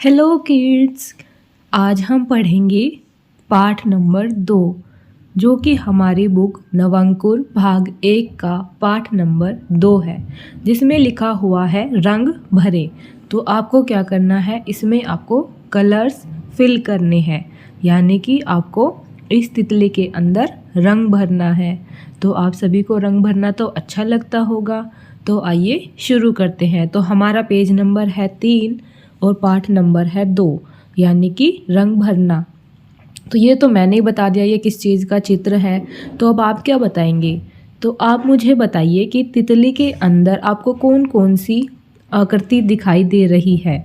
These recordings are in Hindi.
Hello kids. आज हम पढ़ेंगे पाठ नंबर 2 जो कि हमारी बुक नवंकुर भाग 1 का पाठ नंबर 2 है, जिसमें लिखा हुआ है रंग भरे। तो आपको क्या करना है, इसमें आपको कलर्स फिल करने हैं, यानी कि आपको इस तितली के अंदर रंग भरना है। तो आप सभी को रंग भरना तो अच्छा लगता होगा, तो आइए शुरू करते हैं। तो हमारा पेज नंबर है 3 और पाठ नंबर है 2, यानी कि रंग भरना। तो ये तो मैंने ही बता दिया ये किस चीज़ का चित्र है। तो अब आप क्या बताएंगे? तो आप मुझे बताइए कि तितली के अंदर आपको कौन कौन सी आकृति दिखाई दे रही है।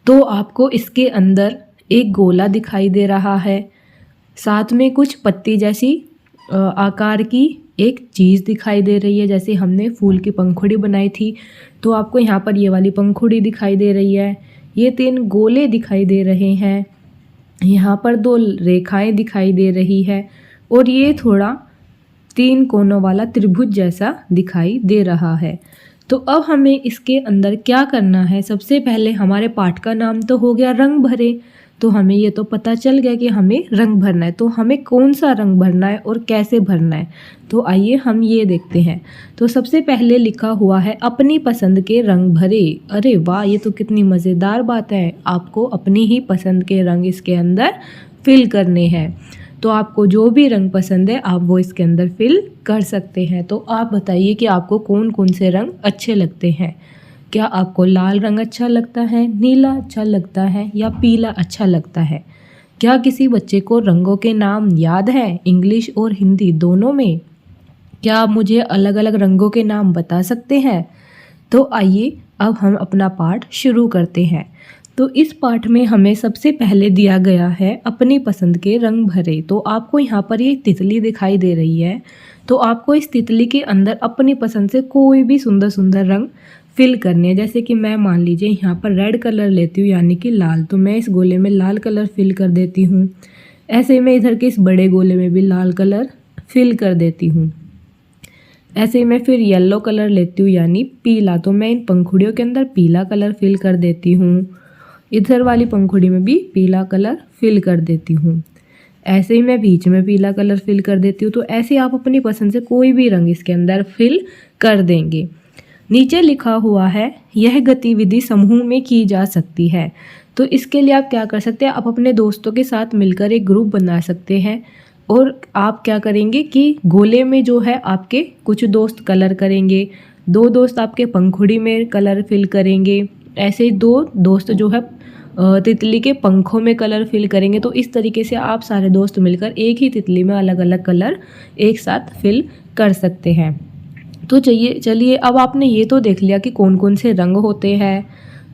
तो आपको इसके अंदर एक गोला दिखाई दे रहा है, साथ में कुछ पत्ती जैसी आकार की एक चीज़ दिखाई दे रही है। जैसे हमने फूल की पंखुड़ी बनाई थी, तो आपको यहाँ पर ये वाली पंखुड़ी दिखाई दे रही है। ये 3 गोले दिखाई दे रहे हैं, यहाँ पर 2 रेखाएं दिखाई दे रही है, और ये थोड़ा 3 कोनों वाला त्रिभुज जैसा दिखाई दे रहा है। तो अब हमें इसके अंदर क्या करना है? सबसे पहले हमारे पाठ का नाम तो हो गया रंग भरे, तो हमें ये तो पता चल गया कि हमें रंग भरना है। तो हमें कौन सा रंग भरना है और कैसे भरना है, तो आइए हम ये देखते हैं। तो सबसे पहले लिखा हुआ है अपनी पसंद के रंग भरे। अरे वाह, ये तो कितनी मज़ेदार बात है। आपको अपनी ही पसंद के रंग इसके अंदर फिल करने हैं। तो आपको जो भी रंग पसंद है आप वो इसके अंदर फिल कर सकते हैं। तो आप बताइए कि आपको कौन कौन से रंग अच्छे लगते हैं। क्या आपको लाल रंग अच्छा लगता है, नीला अच्छा लगता है, या पीला अच्छा लगता है? क्या किसी बच्चे को रंगों के नाम याद है, इंग्लिश और हिंदी दोनों में? क्या आप मुझे अलग अलग रंगों के नाम बता सकते हैं? तो आइए अब हम अपना पाठ शुरू करते हैं। तो इस पाठ में हमें सबसे पहले दिया गया है अपनी पसंद के रंग भरे। तो आपको यहाँ पर ये तितली दिखाई दे रही है, तो आपको इस तितली के अंदर अपनी पसंद से कोई भी सुंदर सुंदर रंग फिल करने हैं। जैसे कि मैं मान लीजिए यहाँ पर रेड कलर लेती हूँ, यानी कि लाल, तो मैं इस गोले में लाल कलर फिल कर देती हूँ। ऐसे मैं इधर के इस बड़े गोले में भी लाल कलर फिल कर देती हूँ। ऐसे ही मैं फिर येलो कलर लेती हूँ, यानी पीला, तो मैं इन पंखुड़ियों के अंदर पीला कलर फिल कर देती हूँ। इधर वाली पंखुड़ी में भी पीला कलर फिल कर देती हूँ। ऐसे ही मैं बीच में पीला कलर फिल कर देती हूँ। तो ऐसे आप अपनी पसंद से कोई भी रंग इसके अंदर फिल कर देंगे। नीचे लिखा हुआ है यह गतिविधि समूह में की जा सकती है। तो इसके लिए आप क्या कर सकते हैं, आप अपने दोस्तों के साथ मिलकर एक ग्रुप बना सकते हैं, और आप क्या करेंगे कि गोले में जो है आपके कुछ दोस्त कलर करेंगे, 2 दोस्त आपके पंखुड़ी में कलर फिल करेंगे, ऐसे ही 2 दोस्त जो है तितली के पंखों में कलर फिल करेंगे। तो इस तरीके से आप सारे दोस्त मिलकर एक ही तितली में अलग अलग कलर एक साथ फिल कर सकते हैं। तो चलिए अब आपने ये तो देख लिया कि कौन कौन से रंग होते हैं,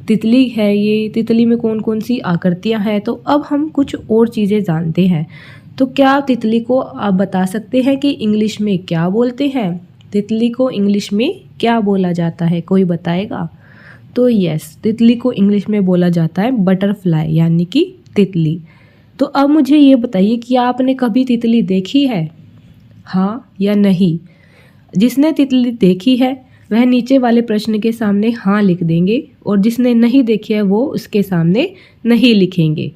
तितली है ये, तितली में कौन कौन सी आकृतियाँ हैं। तो अब हम कुछ और चीज़ें जानते हैं। तो क्या तितली को आप बता सकते हैं कि इंग्लिश में क्या बोलते हैं? तितली को इंग्लिश में क्या बोला जाता है, कोई बताएगा? तो यस, तितली को इंग्लिश में बोला जाता है बटरफ्लाई, यानी कि तितली। तो अब मुझे ये बताइए कि आपने कभी तितली देखी है, हाँ या नहीं? जिसने तितली देखी है वह नीचे वाले प्रश्न के सामने हाँ लिख देंगे, और जिसने नहीं देखी है वो उसके सामने नहीं लिखेंगे।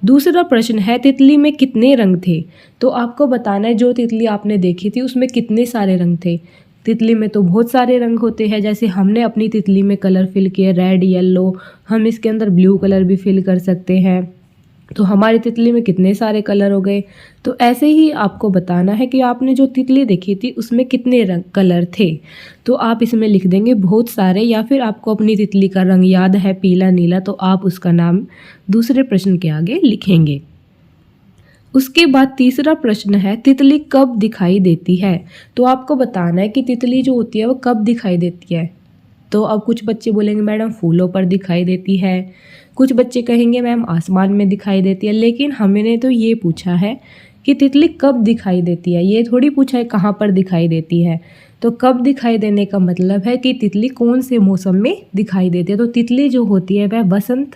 दूसरा प्रश्न है तितली में कितने रंग थे? तो आपको बताना है जो तितली आपने देखी थी उसमें कितने सारे रंग थे। तितली में तो बहुत सारे रंग होते हैं, जैसे हमने अपनी तितली में कलर फिल किए रेड येलो, हम इसके अंदर ब्लू कलर भी फिल कर सकते हैं। तो हमारी तितली में कितने सारे कलर हो गए। तो ऐसे ही आपको बताना है कि आपने जो तितली देखी थी उसमें कितने रंग कलर थे। तो आप इसमें लिख देंगे बहुत सारे, या फिर आपको अपनी तितली का रंग याद है पीला नीला, तो आप उसका नाम दूसरे प्रश्न के आगे लिखेंगे। उसके बाद तीसरा प्रश्न है तितली कब दिखाई देती है? तो आपको बताना है कि तितली जो होती है वो कब दिखाई देती है। तो अब कुछ बच्चे बोलेंगे मैडम फूलों पर दिखाई देती है, कुछ बच्चे कहेंगे मैम आसमान में दिखाई देती है। लेकिन हमने तो ये पूछा है कि तितली कब दिखाई देती है, ये थोड़ी पूछा है कहाँ पर दिखाई देती है। तो कब दिखाई देने का मतलब है कि तितली कौन से मौसम में दिखाई देती है। तो तितली जो होती है वह बसंत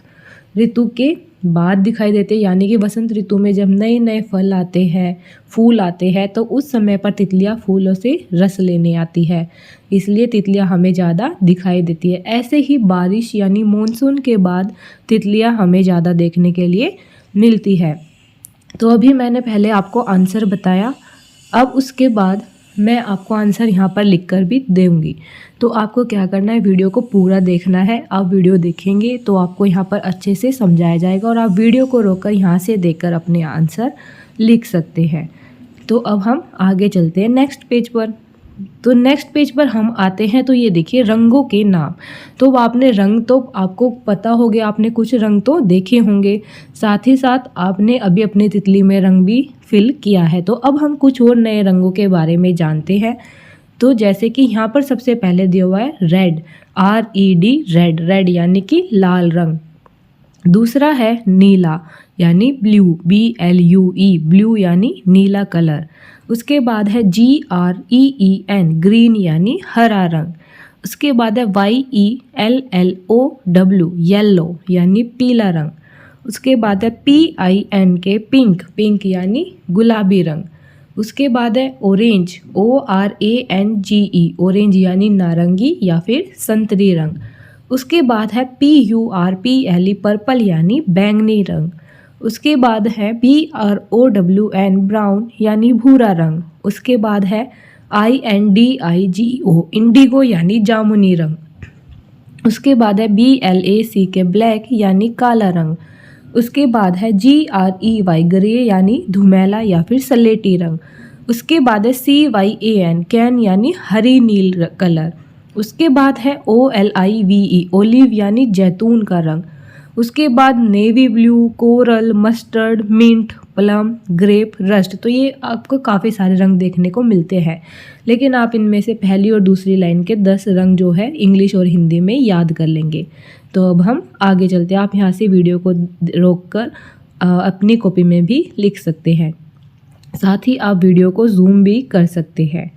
ऋतु के बाद दिखाई देते हैं, यानी कि वसंत ऋतु में जब नए नए फल आते हैं, फूल आते हैं, तो उस समय पर तितलियां फूलों से रस लेने आती है, इसलिए तितलियां हमें ज़्यादा दिखाई देती है। ऐसे ही बारिश यानी मानसून के बाद तितलियां हमें ज़्यादा देखने के लिए मिलती है। तो अभी मैंने पहले आपको आंसर बताया, अब उसके बाद मैं आपको आंसर यहाँ पर लिख कर भी दूँगी। तो आपको क्या करना है, वीडियो को पूरा देखना है। आप वीडियो देखेंगे तो आपको यहाँ पर अच्छे से समझाया जाएगा और आप वीडियो को रोककर यहाँ से देखकर अपने आंसर लिख सकते हैं। तो अब हम आगे चलते हैं नेक्स्ट पेज पर। तो नेक्स्ट पेज पर हम आते हैं, तो ये देखिए रंगों के नाम। तो आपने रंग तो आपको पता हो गया, आपने कुछ रंग तो देखे होंगे, साथ ही साथ आपने अभी अपनी तितली में रंग भी फिल किया है। तो अब हम कुछ और नए रंगों के बारे में जानते हैं। तो जैसे कि यहाँ पर सबसे पहले दिया हुआ है रेड, RED, रेड, रेड यानी कि लाल रंग। दूसरा है नीला यानी ब्लू, BLUE, ब्लू यानी नीला कलर। उसके बाद है GREEN, ग्रीन यानी हरा रंग। उसके बाद है YELLOW, येलो यानी पीला रंग। उसके बाद है PINK, पिंक, पिंक यानी गुलाबी रंग। उसके बाद है ऑरेंज, ORANGE, ऑरेंज यानी नारंगी या फिर संतरी रंग। उसके बाद है PURPLE, पर्पल यानी बैंगनी रंग। उसके बाद है BROWN, ब्राउन यानी भूरा रंग। उसके बाद है INDIGO, इंडिगो यानी जामुनी रंग। उसके बाद है BLACK, ब्लैक यानी काला रंग। उसके बाद है GREY, ग्रे यानी धुमेला या फिर सलेटी रंग। उसके बाद है CYAN, कैन यानी हरी नील कलर। उसके बाद है OLIVE, ओलिव यानी जैतून का रंग। उसके बाद navy blue, coral, mustard, mint, plum, grape, rust. तो ये आपको काफ़ी सारे रंग देखने को मिलते हैं, लेकिन आप इनमें से पहली और दूसरी लाइन के 10 रंग जो है इंग्लिश और हिंदी में याद कर लेंगे। तो अब हम आगे चलते हैं। आप यहाँ से वीडियो को रोककर अपनी कॉपी में भी लिख सकते हैं, साथ ही आप वीडियो को जूम भी कर सकते हैं।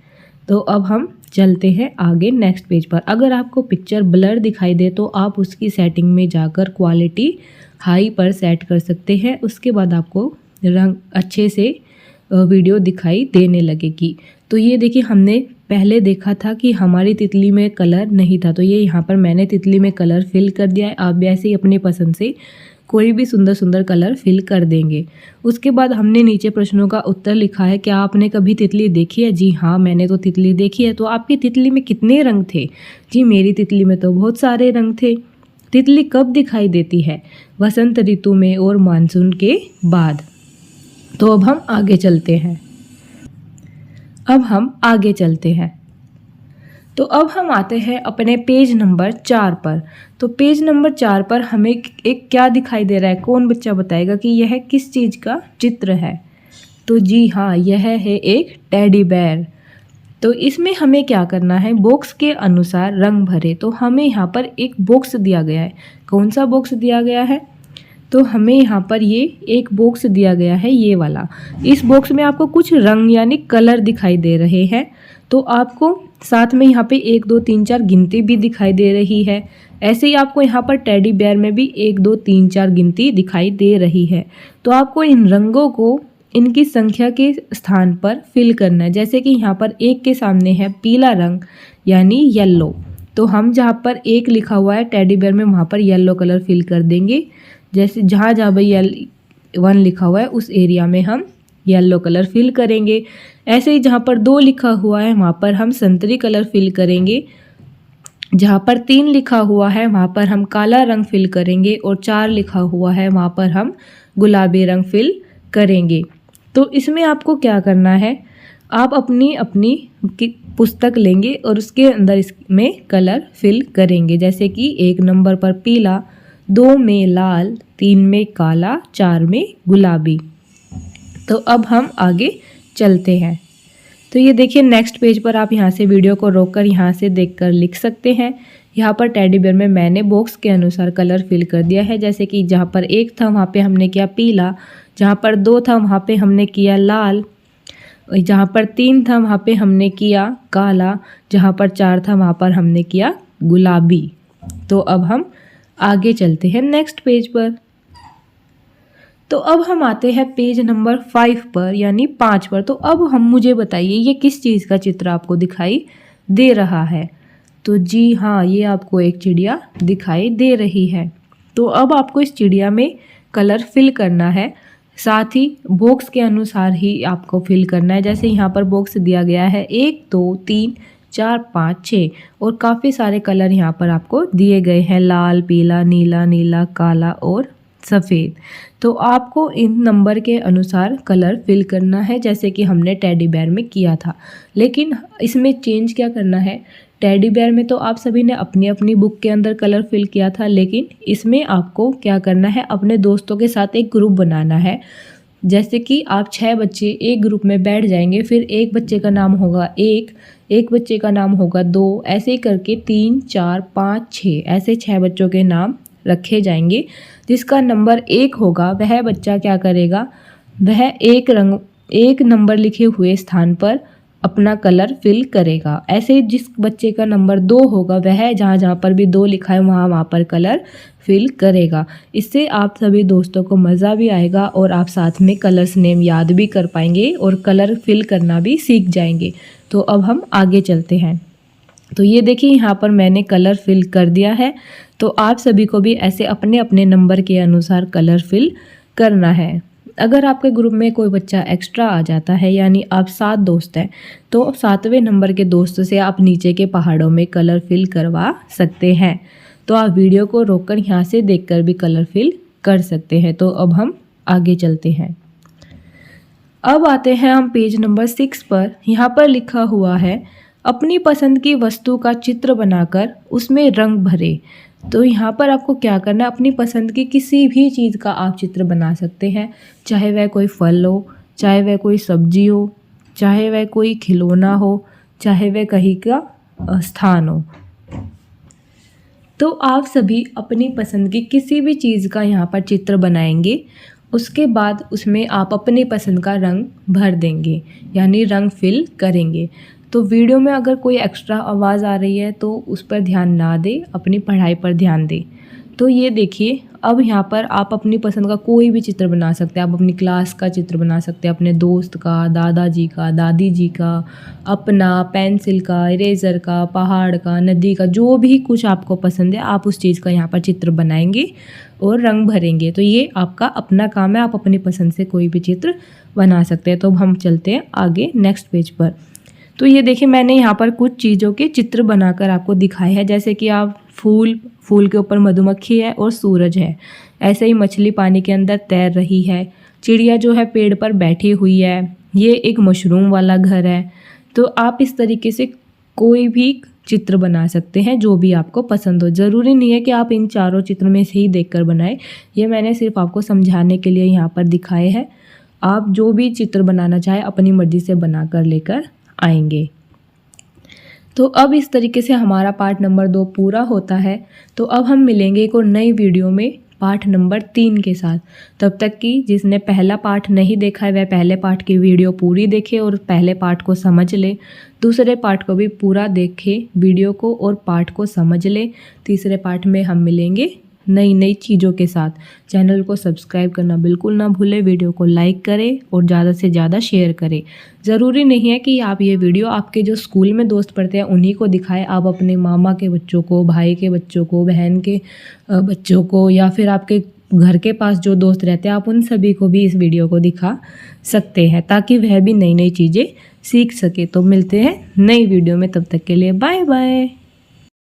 तो अब हम चलते हैं आगे नेक्स्ट पेज पर। अगर आपको पिक्चर ब्लर दिखाई दे तो आप उसकी सेटिंग में जाकर क्वालिटी हाई पर सेट कर सकते हैं। उसके बाद आपको रंग अच्छे से वीडियो दिखाई देने लगेगी। तो ये देखिए, हमने पहले देखा था कि हमारी तितली में कलर नहीं था, तो ये यहाँ पर मैंने तितली में कलर फिल कर दिया है। आप भी ऐसे ही अपनी पसंद से कोई भी सुंदर सुंदर कलर फिल कर देंगे। उसके बाद हमने नीचे प्रश्नों का उत्तर लिखा है। क्या आपने कभी तितली देखी है? जी हाँ, मैंने तो तितली देखी है। तो आपकी तितली में कितने रंग थे? जी मेरी तितली में तो बहुत सारे रंग थे। तितली कब दिखाई देती है? वसंत ऋतु में और मानसून के बाद। तो अब हम आगे चलते हैं। तो अब हम आते हैं अपने पेज नंबर 4 पर। तो पेज नंबर 4 पर हमें एक क्या दिखाई दे रहा है? कौन बच्चा बताएगा कि यह किस चीज़ का चित्र है? तो जी हाँ, यह है एक टेडी बेयर। तो इसमें हमें क्या करना है? बॉक्स के अनुसार रंग भरे। तो हमें यहाँ पर एक बॉक्स दिया गया है। कौन सा बॉक्स दिया गया है? तो हमें यहाँ पर ये एक बॉक्स दिया गया है, ये वाला। इस बॉक्स में आपको कुछ रंग यानी कलर दिखाई दे रहे हैं। तो आपको साथ में यहाँ पे 1 2 3 4 गिनती भी दिखाई दे रही है। ऐसे ही आपको यहाँ पर टेडी बेयर में भी 1 2 3 4 गिनती दिखाई दे रही है। तो आपको इन रंगों को इनकी संख्या के स्थान पर फिल करना है। जैसे कि यहाँ पर 1 के सामने है पीला रंग यानी येलो, तो हम जहाँ पर 1 लिखा हुआ है टेडी बेयर में वहाँ पर येलो कलर फिल कर देंगे। जैसे जहाँ जहाँ भाई 1 लिखा हुआ है उस एरिया में हम येलो कलर फिल करेंगे। ऐसे ही जहाँ पर 2 लिखा हुआ है वहाँ पर हम संतरी कलर फिल करेंगे। जहाँ पर 3 लिखा हुआ है वहाँ पर हम काला रंग फिल करेंगे और 4 लिखा हुआ है वहाँ पर हम गुलाबी रंग फिल करेंगे। तो इसमें आपको क्या करना है? आप अपनी पुस्तक लेंगे और उसके अंदर इसमें कलर फिल करेंगे। जैसे कि 1 नंबर पर पीला, 2 में लाल, 3 में काला, 4 में गुलाबी। तो अब हम आगे चलते हैं। तो ये देखिए नेक्स्ट पेज पर आप यहाँ से वीडियो को रोककर यहाँ से देखकर लिख सकते हैं। यहाँ पर टेडी बेयर में मैंने बॉक्स के अनुसार कलर फिल कर दिया है। जैसे कि जहाँ पर 1 था वहाँ पे हमने किया पीला, जहाँ पर 2 था वहाँ पे हमने किया लाल, जहाँ पर 3 था वहाँ पे हमने किया काला, जहाँ पर 4 था वहाँ पर हमने किया गुलाबी। तो अब हम आगे चलते हैं नेक्स्ट पेज पर। तो अब हम आते हैं पेज नंबर 5 पर यानी 5 पर। तो अब हम मुझे बताइए ये किस चीज़ का चित्र आपको दिखाई दे रहा है। तो जी हाँ, ये आपको एक चिड़िया दिखाई दे रही है। तो अब आपको इस चिड़िया में कलर फिल करना है, साथ ही बॉक्स के अनुसार ही आपको फिल करना है। जैसे यहाँ पर बॉक्स दिया गया है 1 2 3 4 5 6 और काफ़ी सारे कलर यहाँ पर आपको दिए गए हैं, लाल पीला नीला नीला काला और सफ़ेद। तो आपको इन नंबर के अनुसार कलर फिल करना है जैसे कि हमने टेडी बेयर में किया था। लेकिन इसमें चेंज क्या करना है, टेडी बेयर में तो आप सभी ने अपनी अपनी बुक के अंदर कलर फिल किया था, लेकिन इसमें आपको क्या करना है, अपने दोस्तों के साथ एक ग्रुप बनाना है। जैसे कि आप 6 बच्चे एक ग्रुप में बैठ जाएंगे, फिर एक बच्चे का नाम होगा एक बच्चे का नाम होगा 2, ऐसे ही करके 3 4 5 6 ऐसे 6 बच्चों के नाम रखे जाएंगे। जिसका नंबर 1 होगा वह बच्चा क्या करेगा, वह एक नंबर लिखे हुए स्थान पर अपना कलर फिल करेगा। ऐसे ही जिस बच्चे का नंबर 2 होगा वह जहाँ जहाँ पर भी 2 लिखा है वहाँ पर कलर फिल करेगा। इससे आप सभी दोस्तों को मज़ा भी आएगा और आप साथ में कलर्स नेम याद भी कर पाएंगे और कलर फिल करना भी सीख जाएंगे। तो अब हम आगे चलते हैं। तो ये देखिए यहाँ पर मैंने कलर फिल कर दिया है। तो आप सभी को भी ऐसे अपने अपने नंबर के अनुसार कलर फिल करना है। अगर आपके ग्रुप में कोई बच्चा एक्स्ट्रा आ जाता है यानी आप 7 दोस्त हैं, तो 7वें नंबर के दोस्त से आप नीचे के पहाड़ों में कलर फिल करवा सकते हैं। तो आप वीडियो को रोककर यहाँ से देखकर भी कलर फिल कर सकते हैं। तो अब हम आगे चलते हैं। अब आते हैं हम पेज नंबर 6 पर। यहाँ पर लिखा हुआ है अपनी पसंद की वस्तु का चित्र बनाकर उसमें रंग भरे। तो यहाँ पर आपको क्या करना है, अपनी पसंद की किसी भी चीज़ का आप चित्र बना सकते हैं, चाहे वह कोई फल हो, चाहे वह कोई सब्जी हो, चाहे वह कोई खिलौना हो, चाहे वह कहीं का स्थान हो। तो आप सभी अपनी पसंद की किसी भी चीज़ का यहाँ पर चित्र बनाएंगे। उसके बाद उसमें आप अपनी पसंद का रंग भर देंगे यानी रंग फिल करेंगे। तो वीडियो में अगर कोई एक्स्ट्रा आवाज़ आ रही है तो उस पर ध्यान ना दें, अपनी पढ़ाई पर ध्यान दें। तो ये देखिए अब यहाँ पर आप अपनी पसंद का कोई भी चित्र बना सकते हैं। आप अपनी क्लास का चित्र बना सकते हैं, अपने दोस्त का, दादाजी का, दादी जी का, अपना, पेंसिल का, इरेज़र का, पहाड़ का, नदी का, जो भी कुछ आपको पसंद है आप उस चीज़ का यहाँ पर चित्र बनाएंगे और रंग भरेंगे। तो ये आपका अपना काम है, आप अपनी पसंद से कोई भी चित्र बना सकते हैं। तो हम चलते हैं आगे नेक्स्ट पेज पर। तो ये देखिए मैंने यहाँ पर कुछ चीज़ों के चित्र बनाकर आपको दिखाए हैं। जैसे कि आप फूल के ऊपर मधुमक्खी है और सूरज है। ऐसे ही मछली पानी के अंदर तैर रही है, चिड़िया जो है पेड़ पर बैठी हुई है, ये एक मशरूम वाला घर है। तो आप इस तरीके से कोई भी चित्र बना सकते हैं जो भी आपको पसंद हो। ज़रूरी नहीं है कि आप इन चारों चित्र में से ही देखकर बनाएं, ये मैंने सिर्फ आपको समझाने के लिए यहाँ पर दिखाए हैं। आप जो भी चित्र बनाना चाहे अपनी मर्ज़ी से बना कर लेकर आएंगे। तो अब इस तरीके से हमारा पार्ट नंबर 2 पूरा होता है। तो अब हम मिलेंगे एक और नई वीडियो में पार्ट नंबर 3 के साथ। तब तक कि जिसने पहला पार्ट नहीं देखा है वह पहले पार्ट की वीडियो पूरी देखे और पहले पार्ट को समझ ले, दूसरे पार्ट को भी पूरा देखे वीडियो को और पार्ट को समझ ले। तीसरे पार्ट में हम मिलेंगे नई चीज़ों के साथ। चैनल को सब्सक्राइब करना बिल्कुल ना भूलें, वीडियो को लाइक करें और ज़्यादा से ज़्यादा शेयर करें। ज़रूरी नहीं है कि आप ये वीडियो आपके जो स्कूल में दोस्त पढ़ते हैं उन्हीं को दिखाएं। आप अपने मामा के बच्चों को, भाई के बच्चों को, बहन के बच्चों को या फिर आपके घर के पास जो दोस्त रहते हैं आप उन सभी को भी इस वीडियो को दिखा सकते हैं ताकि वह भी नई चीज़ें सीख सके। तो मिलते हैं नई वीडियो में, तब तक के लिए बाय बाय।